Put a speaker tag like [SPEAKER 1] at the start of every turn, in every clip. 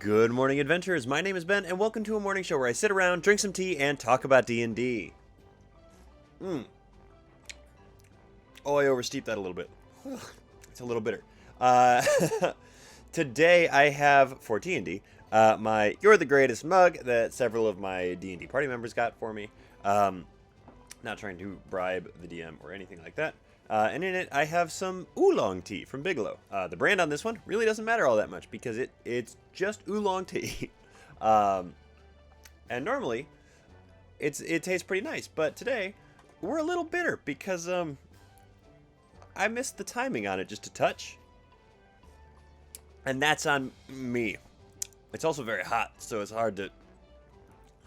[SPEAKER 1] Good morning, adventurers. My name is Ben, and welcome to a morning show where I sit around, drink some tea, and talk about D&D. Oh, I oversteeped that a little bit. It's a little bitter. Today I have, for D&D, my You're the Greatest mug that several of my D&D party members got for me. Not trying to bribe the DM or anything like that. And in it, I have some oolong tea from Bigelow. The brand on this one really doesn't matter all that much because it's just oolong tea. And normally, it tastes pretty nice. But today, we're a little bitter because I missed the timing on it just a touch. And that's on me. It's also very hot, so it's hard to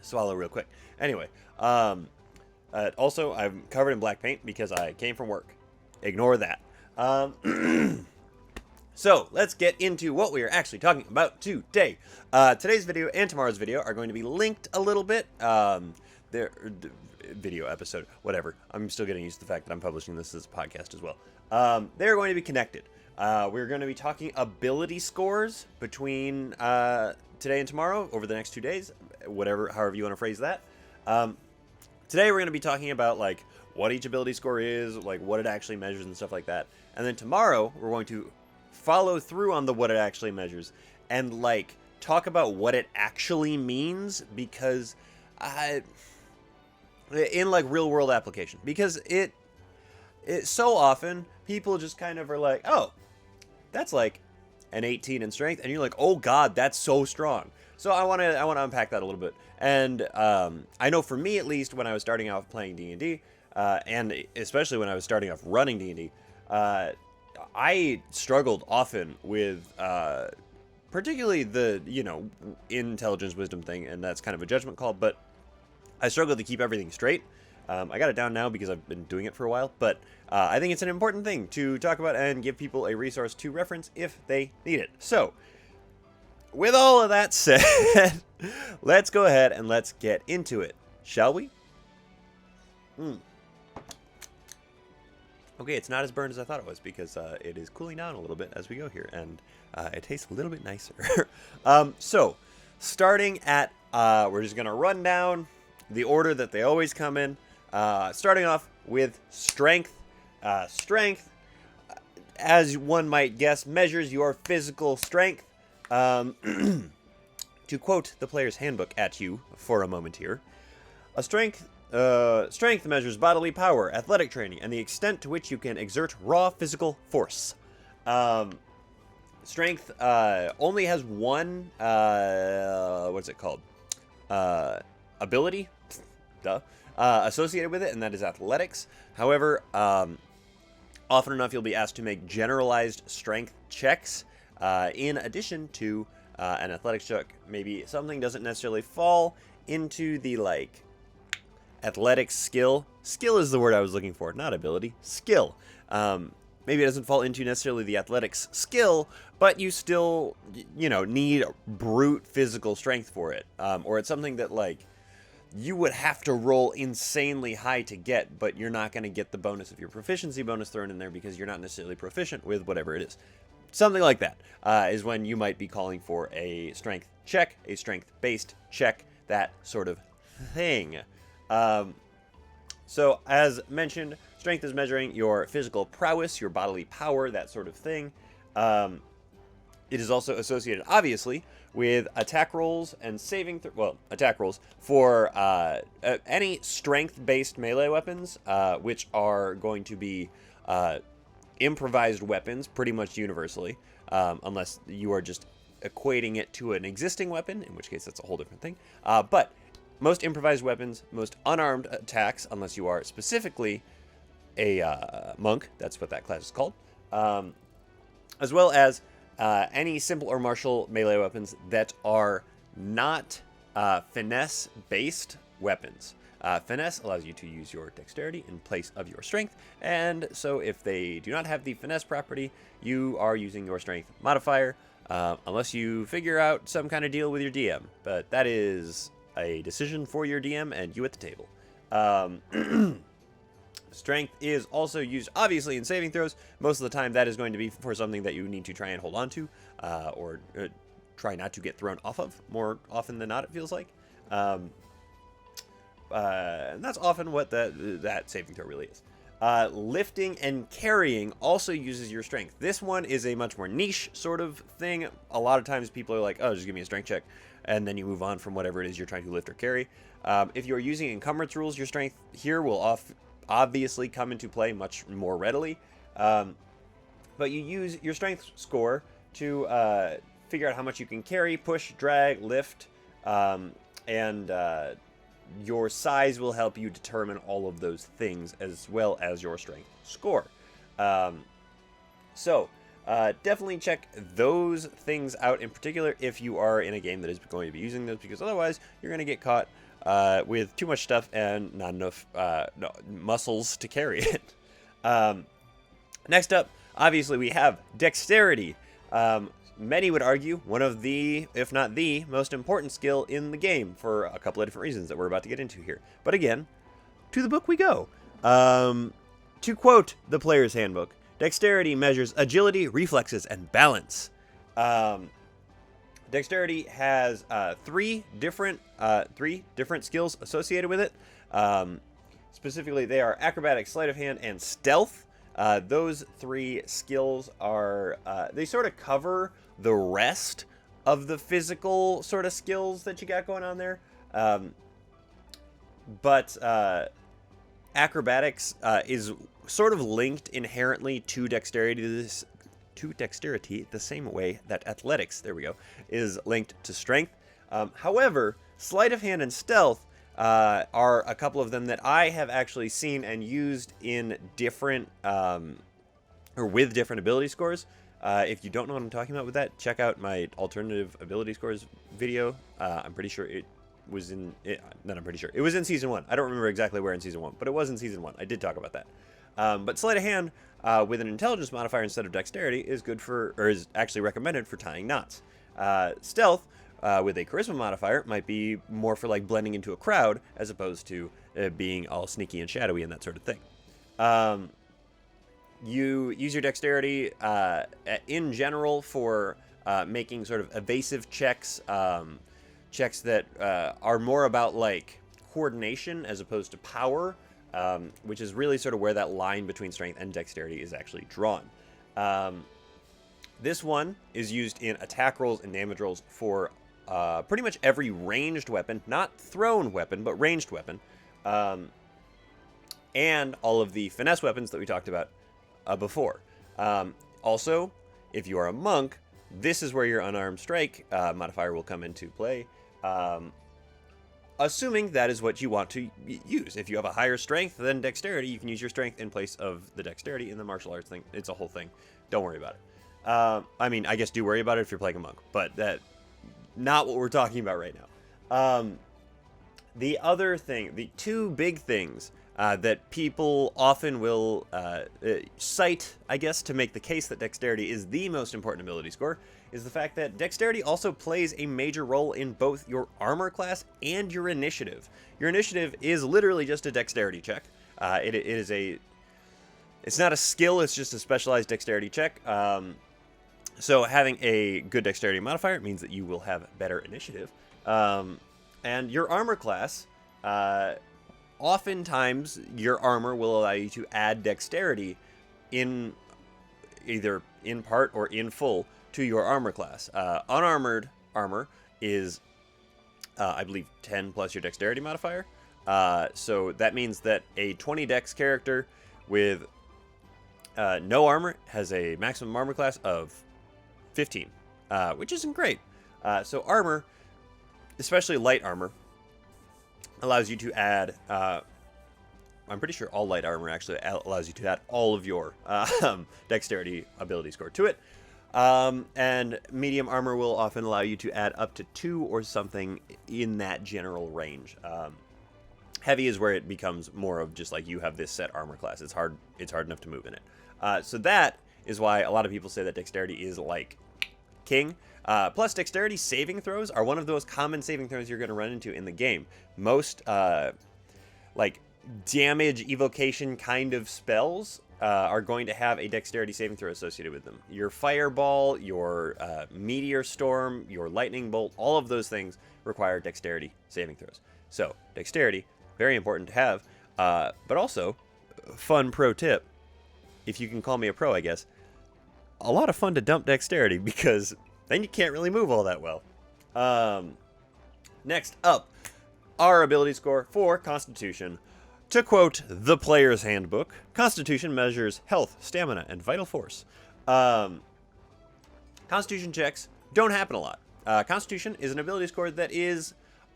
[SPEAKER 1] swallow real quick. Anyway, also, I'm covered in black paint because I came from work. Ignore that. So, let's get into what we are actually talking about today. Today's video and tomorrow's video are going to be linked a little bit. Video episode, whatever. I'm still getting used to the fact that I'm publishing this as a podcast as well. They're going to be connected. We're going to be talking ability scores between today and tomorrow over the next 2 days, however you want to phrase that. Today we're going to be talking about like what each ability score is, like what it actually measures and stuff like that. And then tomorrow we're going to follow through on what it actually measures and like talk about what it actually means because in like real world application, because it so often people just kind of are like, oh, that's like an 18 in strength, and you're like, oh god, that's so strong. So I want to unpack that a little bit. And I know for me, at least, when I was starting off playing D&D, and especially when I was starting off running D&D, I struggled often with particularly the, intelligence wisdom thing, and that's kind of a judgment call, but I struggled to keep everything straight. I got it down now because I've been doing it for a while, but I think it's an important thing to talk about and give people a resource to reference if they need it. So, with all of that said, let's go ahead and let's get into it, shall we? Okay, it's not as burned as I thought it was because it is cooling down a little bit as we go here, and it tastes a little bit nicer. So, starting at, we're just going to run down the order that they always come in, starting off with strength. Strength, as one might guess, measures your physical strength. To quote the player's handbook at you for a moment here, strength measures bodily power, athletic training, and the extent to which you can exert raw physical force. Strength only has one, what's it called? Ability, associated with it, and that is athletics. However, often enough you'll be asked to make generalized strength checks in addition to an athletics check. Maybe something doesn't necessarily fall into the like athletics skill. Skill is the word I was looking for, not ability. Skill. Maybe it doesn't fall into necessarily the athletics skill, but you still, need brute physical strength for it. Or it's something that like you would have to roll insanely high to get, but you're not going to get the bonus of your proficiency bonus thrown in there because you're not necessarily proficient with whatever it is. Something like that is when you might be calling for a strength check, a strength-based check, that sort of thing. So, as mentioned, strength is measuring your physical prowess, your bodily power, that sort of thing. It is also associated, obviously, with attack rolls and attack rolls for any strength-based melee weapons, which are going to be improvised weapons pretty much universally, unless you are just equating it to an existing weapon, in which case that's a whole different thing. But most improvised weapons, most unarmed attacks, unless you are specifically a monk, that's what that class is called, as well as any simple or martial melee weapons that are not finesse-based weapons. Finesse allows you to use your dexterity in place of your strength, and so if they do not have the finesse property, you are using your strength modifier, unless you figure out some kind of deal with your DM. But that is a decision for your DM and you at the table. Strength is also used, obviously, in saving throws. Most of the time, that is going to be for something that you need to try and hold on to, or try not to get thrown off of more often than not, it feels like. And that's often what that saving throw really is. Lifting and carrying also uses your strength. This one is a much more niche sort of thing. A lot of times people are like, oh, just give me a strength check, and then you move on from whatever it is you're trying to lift or carry. If you're using encumbrance rules, your strength here will obviously come into play much more readily. But you use your strength score to figure out how much you can carry, push, drag, lift, and your size will help you determine all of those things as well as your strength score. So definitely check those things out in particular if you are in a game that is going to be using those, because otherwise you're going to get caught with too much stuff and not enough muscles to carry it. Next up, obviously, we have dexterity. Many would argue one of the, if not the, most important skill in the game for a couple of different reasons that we're about to get into here. But again, to the book we go. To quote the player's handbook, dexterity measures agility, reflexes, and balance. Dexterity has three different skills associated with it. Specifically, they are acrobatics, sleight of hand, and stealth. Those three skills are, they sort of cover the rest of the physical sort of skills that you got going on there. But acrobatics is sort of linked inherently to dexterity, the same way that athletics, there we go, is linked to strength. However, sleight of hand and stealth are a couple of them that I have actually seen and used in different, or with different ability scores. If you don't know what I'm talking about with that, check out my alternative ability scores video. I'm pretty sure it was in, it was in Season 1. I don't remember exactly where in Season 1, but it was in Season 1. I did talk about that. But sleight of hand with an intelligence modifier instead of dexterity is good for, or is actually recommended for tying knots. Stealth with a charisma modifier might be more for like blending into a crowd as opposed to being all sneaky and shadowy and that sort of thing. You use your dexterity in general for making sort of evasive checks, checks that are more about like coordination as opposed to power, which is really sort of where that line between strength and dexterity is actually drawn. This one is used in attack rolls and damage rolls for pretty much every ranged weapon, not thrown weapon, but ranged weapon, and all of the finesse weapons that we talked about before. Also, if you are a monk, this is where your unarmed strike modifier will come into play, assuming that is what you want to use. If you have a higher strength than dexterity, you can use your strength in place of the dexterity in the martial arts thing. It's a whole thing. Don't worry about it. I mean, I guess do worry about it if you're playing a monk, but that not what we're talking about right now. The other thing, the two big things that people often will cite, I guess, to make the case that dexterity is the most important ability score, is the fact that dexterity also plays a major role in both your armor class and your initiative. Your initiative is literally just a dexterity check. It's not a skill, it's just a specialized dexterity check. So having a good dexterity modifier means that you will have better initiative. And your armor class, oftentimes your armor will allow you to add dexterity in either in part or in full to your armor class. Unarmored armor is, I believe, 10 plus your dexterity modifier. So that means that a 20 dex character with no armor has a maximum armor class of 15, which isn't great. So armor, especially light armor, allows you to add, I'm pretty sure all light armor actually allows you to add all of your dexterity ability score to it. And medium armor will often allow you to add up to 2 or something in that general range. Heavy is where it becomes more of just like you have this set armor class. It's hard enough to move in it. So that is why a lot of people say that dexterity is like king. Plus, dexterity saving throws are one of those common saving throws you're going to run into in the game. Most, like, damage evocation kind of spells are going to have a dexterity saving throw associated with them. Your fireball, your meteor storm, your lightning bolt, all of those things require dexterity saving throws. So dexterity, very important to have, but also, fun pro tip, if you can call me a pro, I guess, a lot of fun to dump dexterity because then you can't really move all that well. Next up, our ability score for Constitution. To quote the Player's Handbook, Constitution measures health, stamina, and vital force. Constitution checks don't happen a lot. Constitution is an ability score that is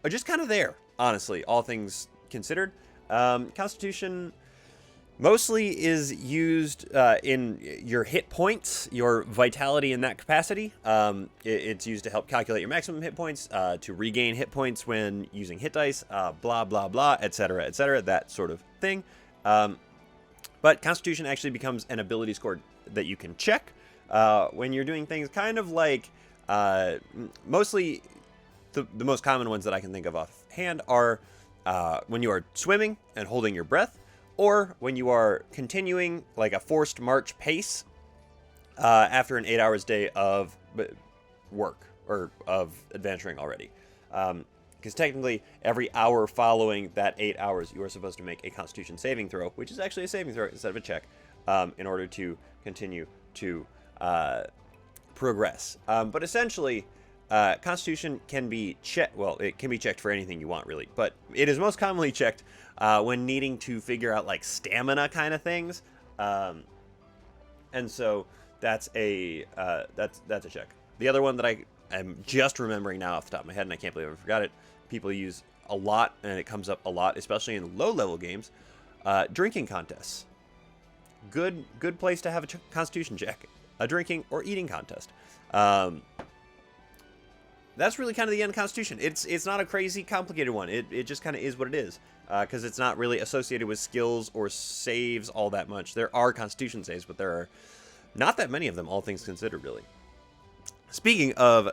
[SPEAKER 1] just kind of there, honestly, all things considered. Constitution mostly is used in your hit points, your vitality in that capacity. It's used to help calculate your maximum hit points, to regain hit points when using hit dice, blah, blah, blah, etc., that sort of thing. But Constitution actually becomes an ability score that you can check when you're doing things kind of like, mostly the most common ones that I can think of offhand are when you are swimming and holding your breath, or when you are continuing like a forced march pace after an 8 hours day of work or of adventuring already. Because technically, every hour following that 8 hours, you are supposed to make a Constitution saving throw, which is actually a saving throw instead of a check, in order to continue to progress. But essentially, Constitution can be checked. Well, it can be checked for anything you want, really, but it is most commonly checked when needing to figure out like stamina kind of things, and so that's a check. The other one that I am just remembering now off the top of my head, and I can't believe I forgot it, people use a lot, and it comes up a lot, especially in low-level games, drinking contests. Good place to have a Constitution check, a drinking or eating contest. That's really kind of the end of Constitution. It's not a crazy complicated one. It just kind of is what it is, because it's not really associated with skills or saves all that much. There are Constitution saves, but there are not that many of them, all things considered, really. Speaking of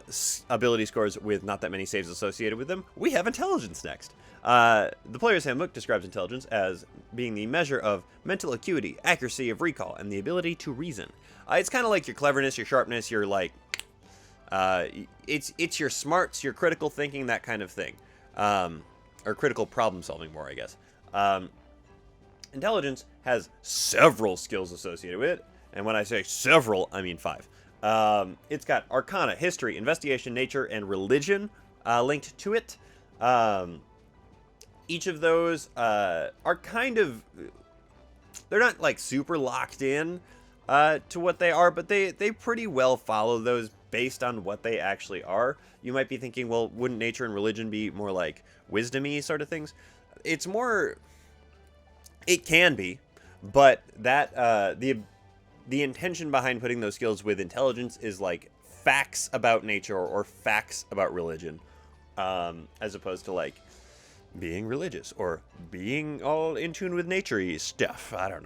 [SPEAKER 1] ability scores with not that many saves associated with them, we have Intelligence next. The Player's Handbook describes intelligence as being the measure of mental acuity, accuracy of recall, and the ability to reason. It's kind of like your cleverness, your sharpness, your like... it's your smarts, your critical thinking, that kind of thing, or critical problem solving more, I guess. Intelligence has several skills associated with it, and when I say several, I mean 5. It's got Arcana, History, Investigation, Nature, and Religion linked to it. Each of those are kind of... They're not, like, super locked in to what they are, but they pretty well follow those based on what they actually are. You might be thinking, well, wouldn't nature and religion be more like wisdom-y sort of things? It's more... It can be, but that the intention behind putting those skills with intelligence is like facts about nature or facts about religion, as opposed to like being religious or being all in tune with nature-y stuff. I don't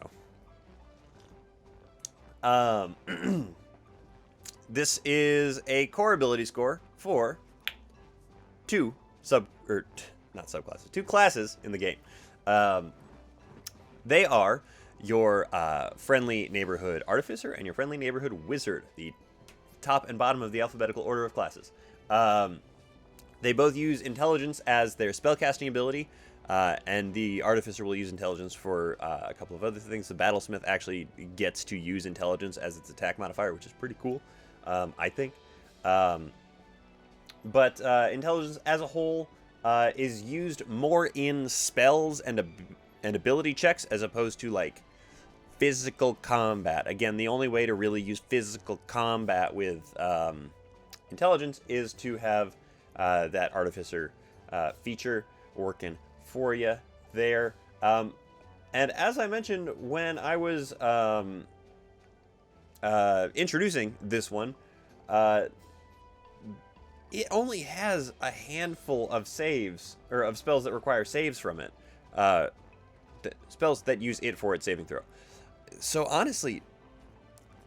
[SPEAKER 1] know. This is a core ability score for two classes in the game. They are your friendly neighborhood artificer and your friendly neighborhood wizard, the top and bottom of the alphabetical order of classes. They both use intelligence as their spellcasting ability, and the artificer will use intelligence for a couple of other things. The battlesmith actually gets to use intelligence as its attack modifier, which is pretty cool, I think. But intelligence as a whole is used more in spells and ability checks as opposed to like physical combat. Again, the only way to really use physical combat with intelligence is to have that artificer feature working for you there. And as I mentioned when I was introducing this one, it only has a handful of saves, or of spells that require saves from it. Spells that use it for its saving throw. So honestly,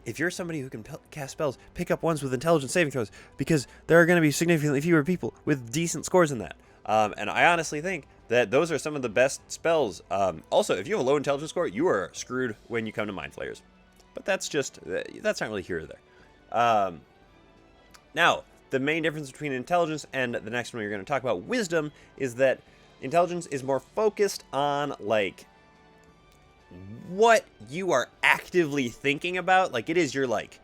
[SPEAKER 1] if you're somebody who can cast spells, pick up ones with intelligence saving throws, because there are going to be significantly fewer people with decent scores in that. And I honestly think that those are some of the best spells. Also, if you have a low intelligence score, you are screwed when you come to Mind Flayers. But that's not really here or there. Now, the main difference between intelligence and the next one you're going to talk about, wisdom, is that intelligence is more focused on, like, what you are actively thinking about. Like, it is your, like,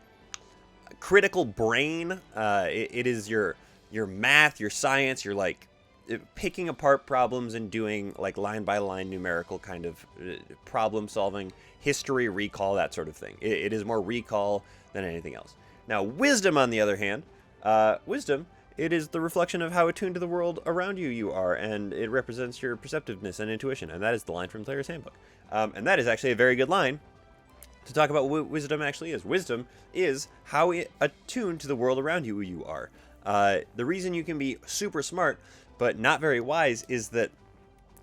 [SPEAKER 1] critical brain. It is your math, your science, your, like, picking apart problems and doing, like, line-by-line numerical kind of problem-solving, history, recall, that sort of thing. It is more recall than anything else. Now, wisdom, on the other hand, it is the reflection of how attuned to the world around you are, and it represents your perceptiveness and intuition, and that is the line from Player's Handbook. And that is actually a very good line to talk about what wisdom actually is. Wisdom is how attuned to the world around you are. The reason you can be super smart but not very wise is that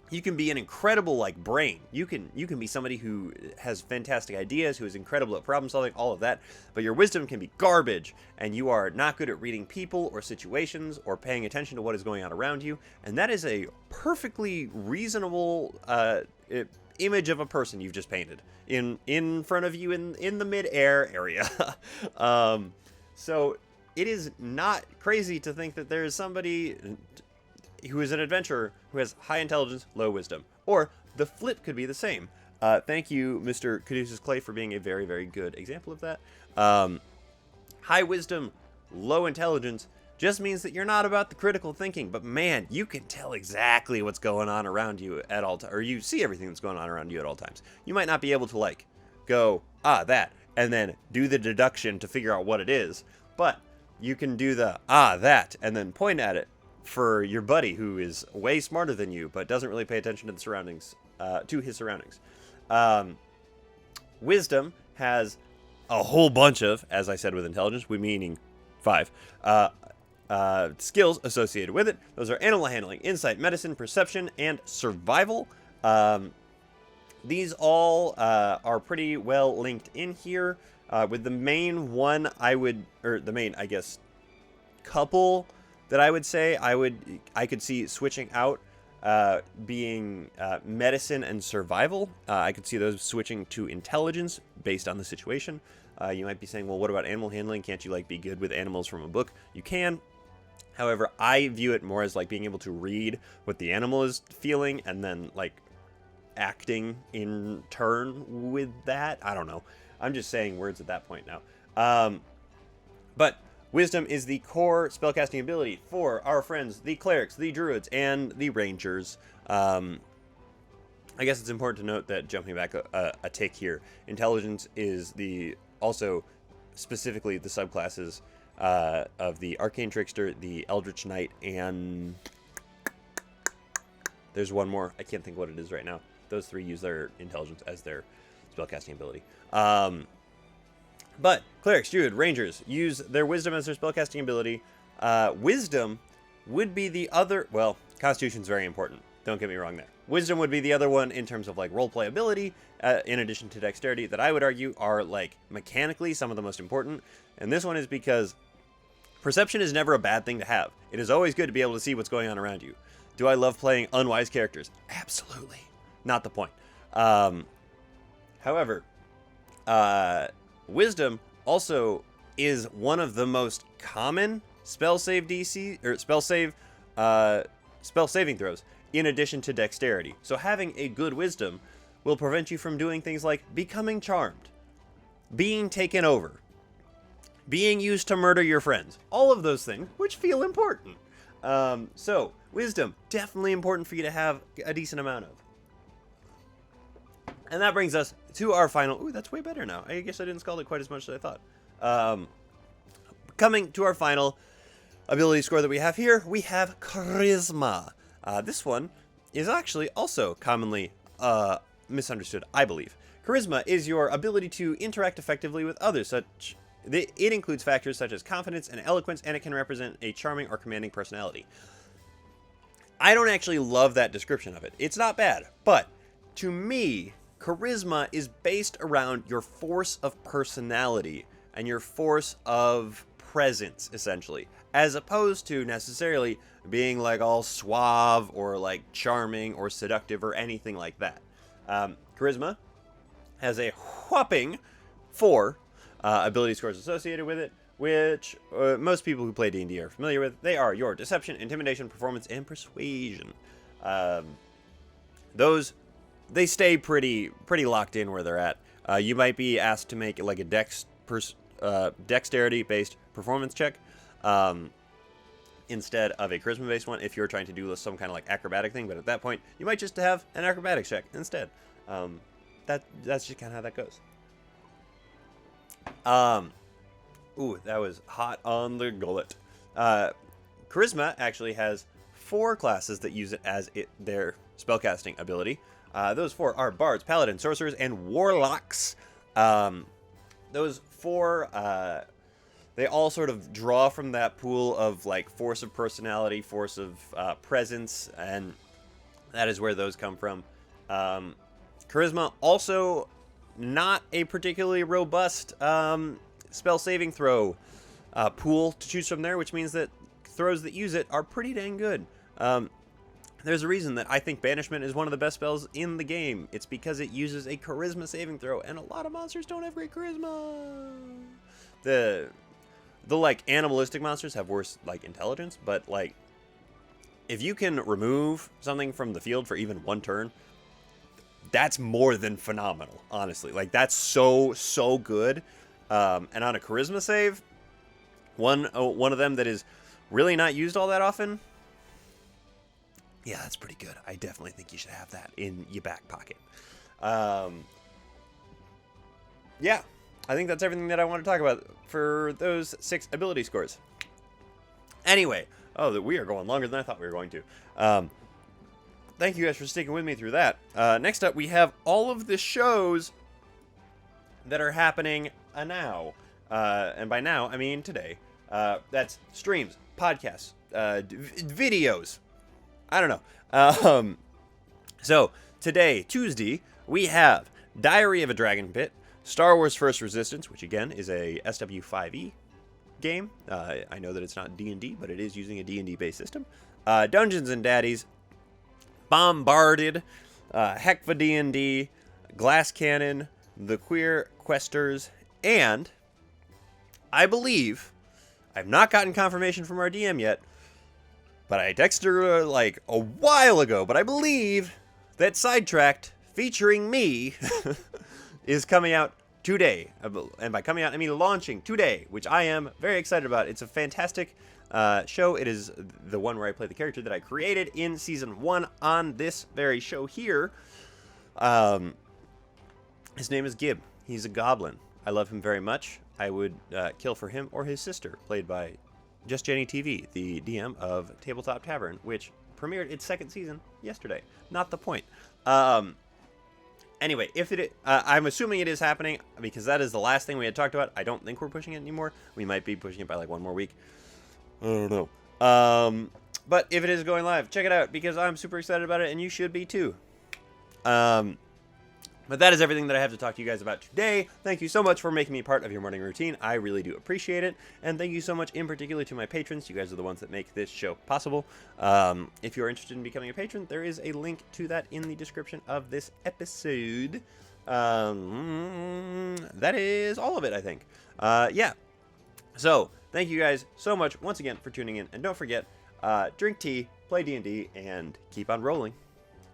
[SPEAKER 1] you can be an incredible, like, brain. You can be somebody who has fantastic ideas, who is incredible at problem solving, all of that, but your wisdom can be garbage, and you are not good at reading people or situations or paying attention to what is going on around you, and that is a perfectly reasonable image of a person you've just painted in front of you in the mid-air area. So it is not crazy to think that there is somebody who is an adventurer who has high intelligence, low wisdom. Or the flip could be the same. Thank you, Mr. Caduceus Clay, for being a very, very good example of that. High wisdom, low intelligence just means that you're not about the critical thinking, but man, you can tell exactly what's going on around you at all times, or you see everything that's going on around you at all times. You might not be able to, like, go, that, and then do the deduction to figure out what it is, but you can do the, that, and then point at it for your buddy who is way smarter than you, but doesn't really pay attention to the surroundings, to his surroundings. Wisdom has a whole bunch of, as I said with intelligence, we meaning 5, skills associated with it. Those are animal handling, insight, medicine, perception, and survival. These all are pretty well linked in here, with the main one the main, I guess, couple that I would say I could see switching out being medicine and survival. I could see those switching to intelligence based on the situation. You might be saying, well, what about animal handling? Can't you, like, be good with animals from a book? You can. However, I view it more as, like, being able to read what the animal is feeling and then, like, acting in turn with that. I don't know. I'm just saying words at that point now. But wisdom is the core spellcasting ability for our friends, the clerics, the druids, and the rangers. I guess it's important to note that, jumping back a tick here, intelligence is also specifically the subclasses of the arcane trickster, the eldritch knight, and there's one more. I can't think what it is right now. Those 3 use their intelligence as their spellcasting ability. But clerics, druid, rangers use their wisdom as their spellcasting ability. Wisdom would be the other. Well, constitution's very important. Don't get me wrong there. Wisdom would be the other one in terms of, like, roleplay ability, in addition to dexterity, that I would argue are, like, mechanically some of the most important. And this one is because perception is never a bad thing to have. It is always good to be able to see what's going on around you. Do I love playing unwise characters? Absolutely. Not the point. However, wisdom also is one of the most common spell saving throws, in addition to dexterity. So having a good wisdom will prevent you from doing things like becoming charmed, being taken over, being used to murder your friends. All of those things, which feel important. So wisdom, definitely important for you to have a decent amount of. And that brings us to our final. Ooh, that's way better now. I guess I didn't scald it quite as much as I thought. Coming to our final ability score that we have here, we have charisma. This one is actually also commonly misunderstood, I believe. Charisma is your ability to interact effectively with others. It includes factors such as confidence and eloquence, and it can represent a charming or commanding personality. I don't actually love that description of it. It's not bad, but to me, charisma is based around your force of personality and your force of presence, essentially, as opposed to necessarily being like all suave or like charming or seductive or anything like that. Charisma has a whopping 4 ability scores associated with it, which most people who play D&D are familiar with. They are your deception, intimidation, performance, and persuasion. Those, they stay pretty locked in where they're at. You might be asked to make like a dexterity-based performance check instead of a charisma-based one if you're trying to do some kind of like acrobatic thing. But at that point, you might just have an acrobatics check instead. That's just kind of how that goes. Ooh, that was hot on the gullet. Charisma actually has 4 classes that use it as their spellcasting ability. Those 4 are bards, paladins, sorcerers, and warlocks. Those 4, they all sort of draw from that pool of like force of personality, force of presence, and that is where those come from. Charisma also not a particularly robust spell saving throw pool to choose from there, which means that throws that use it are pretty dang good. There's a reason that I think Banishment is one of the best spells in the game. It's because it uses a charisma saving throw, and a lot of monsters don't have great charisma. The like animalistic monsters have worse like intelligence, but like if you can remove something from the field for even 1 turn, that's more than phenomenal, honestly. Like that's so good. And on a charisma save, one of them that is really not used all that often, yeah, that's pretty good. I definitely think you should have that in your back pocket. Yeah, I think that's everything that I want to talk about for those 6 ability scores. Anyway, we are going longer than I thought we were going to. Thank you guys for sticking with me through that. Next up, we have all of the shows that are happening now. And by now, I mean today. That's streams, podcasts, videos. I don't know. So, today, Tuesday, we have Diary of a Dragon Pit, Star Wars First Resistance, which again is a SW5E game. I know that it's not D&D, but it is using a D&D based system. Dungeons and Daddies, Bombarded, Heckva D&D, Glass Cannon, The Queer Questers, and I believe, I've not gotten confirmation from our DM yet, but I texted her like a while ago, but I believe that Sidetracked, featuring me, is coming out today. And by coming out, I mean launching today, which I am very excited about. It's a fantastic show. It is the one where I play the character that I created in Season 1 on this very show here. His name is Gib. He's a goblin. I love him very much. I would kill for him or his sister, played by Just Jenny TV, the DM of Tabletop Tavern, which premiered its 2nd season yesterday. Not the point. Anyway, I'm assuming it is happening because that is the last thing we had talked about. I don't think we're pushing it anymore. We might be pushing it by like 1 more week. I don't know. But if it is going live, check it out because I'm super excited about it and you should be too. But that is everything that I have to talk to you guys about today. Thank you so much for making me part of your morning routine. I really do appreciate it. And thank you so much in particular to my patrons. You guys are the ones that make this show possible. If you're interested in becoming a patron, there is a link to that in the description of this episode. That is all of it, I think. Yeah. So, thank you guys so much once again for tuning in. And don't forget, drink tea, play D&D, and keep on rolling.